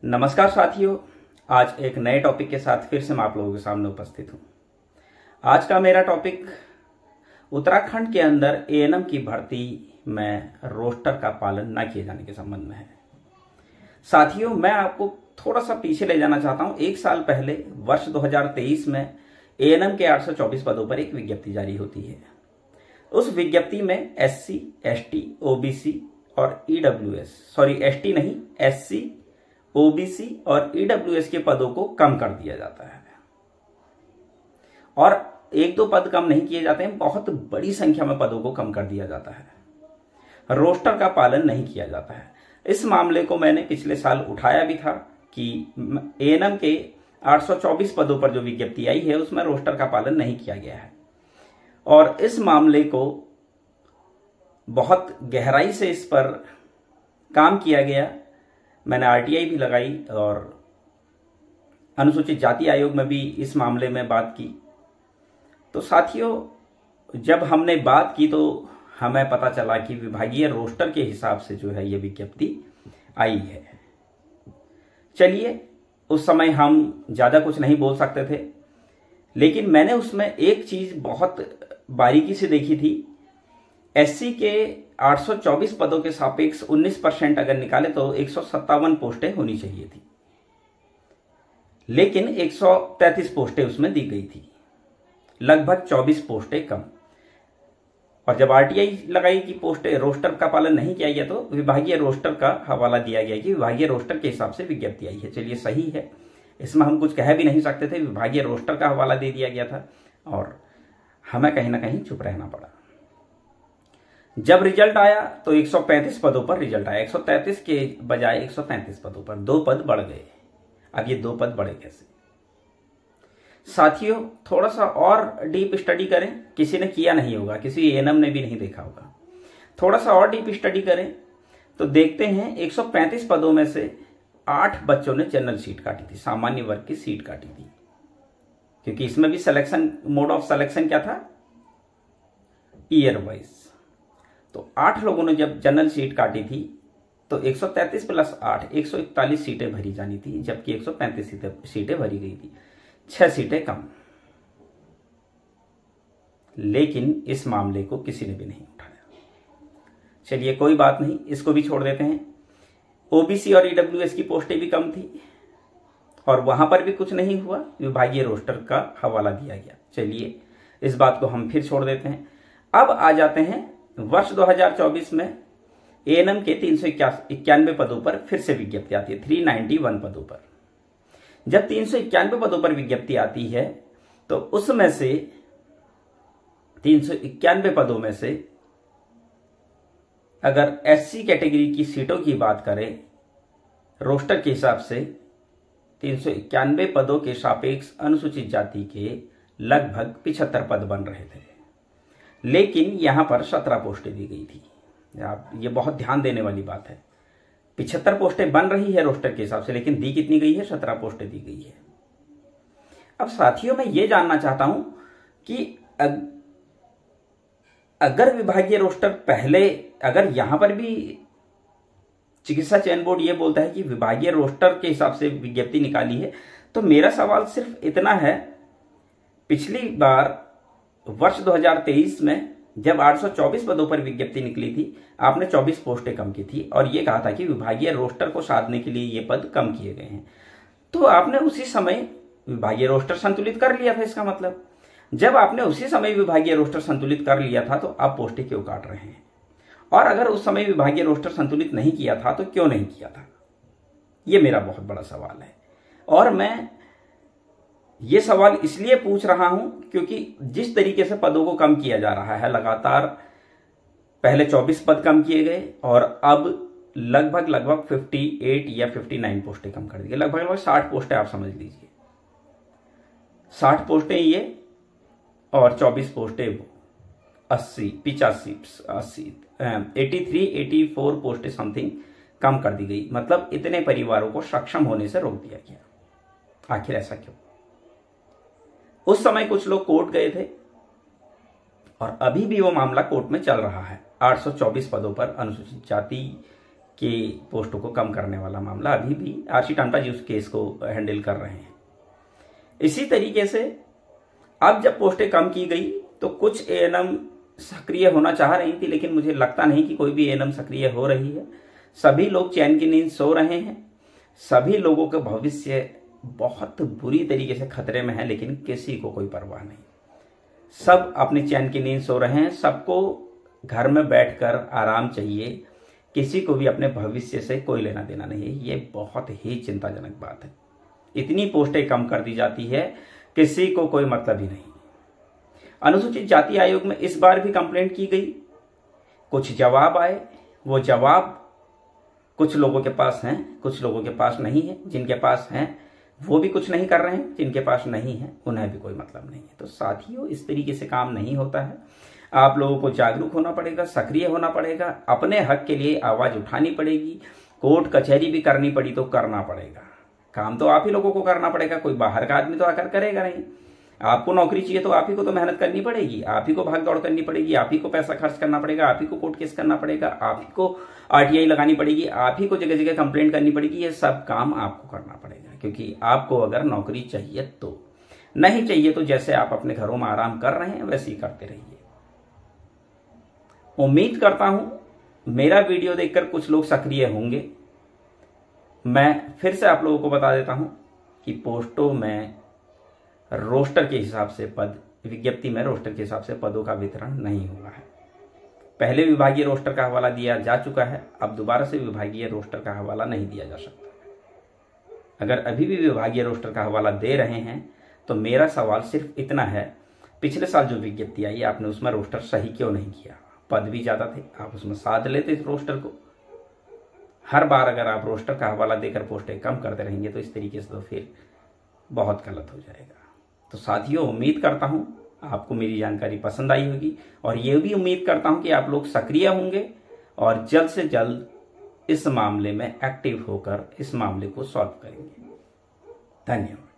नमस्कार साथियों, आज एक नए टॉपिक के साथ फिर से मैं आप लोगों के सामने उपस्थित हूं। आज का मेरा टॉपिक उत्तराखंड के अंदर एएनएम की भर्ती में रोस्टर का पालन न किए जाने के संबंध में है। साथियों, मैं आपको थोड़ा सा पीछे ले जाना चाहता हूं। एक साल पहले वर्ष 2023 में एएनएम के 824 पदों पर एक विज्ञप्ति जारी होती है। उस विज्ञप्ति में SC, ST, OBC और एसटी नहीं, SC, OBC और EWS के पदों को कम कर दिया जाता है। और एक दो पद कम नहीं किए जाते हैं, बहुत बड़ी संख्या में पदों को कम कर दिया जाता है। रोस्टर का पालन नहीं किया जाता है। इस मामले को मैंने पिछले साल उठाया भी था कि एएनएम के 824 पदों पर जो विज्ञप्ति आई है उसमें रोस्टर का पालन नहीं किया गया है। और इस मामले को बहुत गहराई से इस पर काम किया गया। मैंने RTI भी लगाई और अनुसूचित जाति आयोग में भी इस मामले में बात की। तो साथियों, जब हमने बात की तो हमें पता चला कि विभागीय रोस्टर के हिसाब से जो है ये विज्ञप्ति आई है। चलिए, उस समय हम ज़्यादा कुछ नहीं बोल सकते थे, लेकिन मैंने उसमें एक चीज़ बहुत बारीकी से देखी थी। SC के 824 पदों के सापेक्ष 19% अगर निकाले तो 157 पोस्टें होनी चाहिए थी, लेकिन 133 पोस्टें उसमें दी गई थी, लगभग 24 पोस्टें कम। और जब RTI लगाई कि पोस्टें रोस्टर का पालन नहीं किया गया तो विभागीय रोस्टर का हवाला दिया गया कि विभागीय रोस्टर के हिसाब से विज्ञप्ति आई है। चलिए, सही है, इसमें हम कुछ कह भी नहीं सकते थे। विभागीय रोस्टर का हवाला दे दिया गया था और हमें कहीं ना कहीं चुप रहना पड़ा। जब रिजल्ट आया तो 135 पदों पर रिजल्ट आया। 133 के बजाय 135 पदों पर 2 पद बढ़ गए। अब ये 2 पद बढ़े कैसे? साथियों, थोड़ा सा और डीप स्टडी करें। किसी ने किया नहीं होगा, किसी एएनएम ने भी नहीं देखा होगा। थोड़ा सा और डीप स्टडी करें तो देखते हैं 135 पदों में से 8 बच्चों ने जनरल सीट काटी थी, सामान्य वर्ग की सीट काटी थी, क्योंकि इसमें भी सिलेक्शन, मोड ऑफ सिलेक्शन क्या था? Year wise. तो 8 लोगों ने जब जनरल सीट काटी थी तो 133 प्लस 8 141 सीटें भरी जानी थी, जबकि 135 सीटें भरी गई थी, 6 सीटें कम। लेकिन इस मामले को किसी ने भी नहीं उठाया। चलिए, कोई बात नहीं, इसको भी छोड़ देते हैं। OBC और EWS की पोस्टें भी कम थी और वहां पर भी कुछ नहीं हुआ, विभागीय रोस्टर का हवाला दिया गया। चलिए, इस बात को हम फिर छोड़ देते हैं। अब आ जाते हैं वर्ष 2024 में एएनएम के 391 पदों पर फिर से विज्ञप्ति आती है, 391 पदों पर। जब 391 पदों पर विज्ञप्ति आती है तो उसमें से 391 पदों में से अगर SC कैटेगरी की सीटों की बात करें रोस्टर के हिसाब से 391 पदों के सापेक्ष अनुसूचित जाति के लगभग 75 पद बन रहे थे, लेकिन यहां पर 17 पोस्टें दी गई थी। ये बहुत ध्यान देने वाली बात है। 75 पोस्टें बन रही है रोस्टर के हिसाब से, लेकिन दी कितनी गई है? 17 पोस्टें दी गई है। अब साथियों, मैं ये जानना चाहता हूं कि अगर विभागीय रोस्टर पहले, अगर यहां पर भी चिकित्सा चयन बोर्ड ये बोलता है कि विभागीय रोस्टर के हिसाब से विज्ञप्ति निकाली है, तो मेरा सवाल सिर्फ इतना है, पिछली बार वर्ष 2023 में जब 824 पदों पर विज्ञप्ति निकली थी, आपने 24 पोस्टें कम की थी और यह कहा था कि विभागीय रोस्टर को साधने के लिए ये पद कम किए गए हैं। तो आपने उसी समय विभागीय रोस्टर संतुलित कर लिया था। इसका मतलब जब आपने उसी समय विभागीय रोस्टर संतुलित कर लिया था तो आप पोस्टें क्यों काट रहे हैं? और अगर उस समय विभागीय रोस्टर संतुलित नहीं किया था तो क्यों नहीं किया था? ये मेरा बहुत बड़ा सवाल है। और मैं ये सवाल इसलिए पूछ रहा हूं क्योंकि जिस तरीके से पदों को कम किया जा रहा है, लगातार पहले 24 पद कम किए गए और अब लगभग 58 या 59 पोस्टें कम कर दी गई। लगभग 60 पोस्टें आप समझ लीजिए, 60 पोस्टें ये और 24 पोस्टें 84 पोस्टें समथिंग कम कर दी गई। मतलब इतने परिवारों को सक्षम होने से रोक दिया गया। आखिर ऐसा क्यों? उस समय कुछ लोग कोर्ट गए थे और अभी भी वो मामला कोर्ट में चल रहा है। 824 पदों पर अनुसूचित जाति कि पोस्टों को कम करने वाला मामला अभी भी आरसी टांटा जी उस केस को हैंडल कर रहे हैं। इसी तरीके से अब जब पोस्टें कम की गई तो कुछ एएनएम सक्रिय होना चाह रही थी, लेकिन मुझे लगता नहीं कि कोई भी एएनएम सक्रिय हो रही है। सभी लोग चैन की नींद सो रहे हैं, सभी लोगों का भविष्य बहुत बुरी तरीके से खतरे में है, लेकिन किसी को कोई परवाह नहीं। सब अपनी चैन की नींद सो रहे हैं, सबको घर में बैठकर आराम चाहिए, किसी को भी अपने भविष्य से कोई लेना देना नहीं है। ये बहुत ही चिंताजनक बात है। इतनी पोस्टें कम कर दी जाती है, किसी को कोई मतलब ही नहीं। अनुसूचित जाति आयोग में इस बार भी कंप्लेंट की गई, कुछ जवाब आए, वो जवाब कुछ लोगों के पास हैं, कुछ लोगों के पास नहीं है। जिनके पास हैं वो भी कुछ नहीं कर रहे हैं, जिनके पास नहीं है उन्हें भी कोई मतलब नहीं है। तो साथियों, इस तरीके से काम नहीं होता है। आप लोगों को जागरूक होना पड़ेगा, सक्रिय होना पड़ेगा, अपने हक के लिए आवाज उठानी पड़ेगी। कोर्ट कचहरी भी करनी पड़ी तो करना पड़ेगा। काम तो आप ही लोगों को करना पड़ेगा, कोई बाहर का आदमी तो आकर करेगा नहीं। आपको नौकरी चाहिए तो आप ही को तो मेहनत करनी पड़ेगी, आप ही को भाग दौड़ करनी पड़ेगी, आप ही को पैसा खर्च करना पड़ेगा, आप ही को कोर्ट केस करना पड़ेगा, आप ही को आरटीआई लगानी पड़ेगी, आप ही को जगह जगह कंप्लेंट करनी पड़ेगी। ये सब काम आपको करना पड़ेगा, क्योंकि आपको अगर नौकरी चाहिए तो, नहीं चाहिए तो जैसे आप अपने घरों में आराम कर रहे हैं वैसे ही करते रहिए। उम्मीद करता हूं मेरा वीडियो देखकर कुछ लोग सक्रिय होंगे। मैं फिर से आप लोगों को बता देता हूं कि पोस्टों में रोस्टर के हिसाब से पद, विज्ञप्ति में रोस्टर के हिसाब से पदों का वितरण नहीं हुआ है। पहले विभागीय रोस्टर का हवाला दिया जा चुका है, अब दोबारा से विभागीय रोस्टर का हवाला नहीं दिया जा सकता। अगर अभी भी विभागीय रोस्टर का हवाला दे रहे हैं तो मेरा सवाल सिर्फ इतना है, पिछले साल जो विज्ञप्ति आई आपने उसमें रोस्टर सही क्यों नहीं किया? पद भी ज्यादा थे, आप उसमें साध लेते इस रोस्टर को। हर बार अगर आप रोस्टर का हवाला देकर पोस्टें कम करते रहेंगे तो इस तरीके से तो फिर बहुत गलत हो जाएगा। तो साथियों, उम्मीद करता हूं आपको मेरी जानकारी पसंद आई होगी, और ये भी उम्मीद करता हूं कि आप लोग सक्रिय होंगे और जल्द से जल्द इस मामले में एक्टिव होकर इस मामले को सॉल्व करेंगे। धन्यवाद।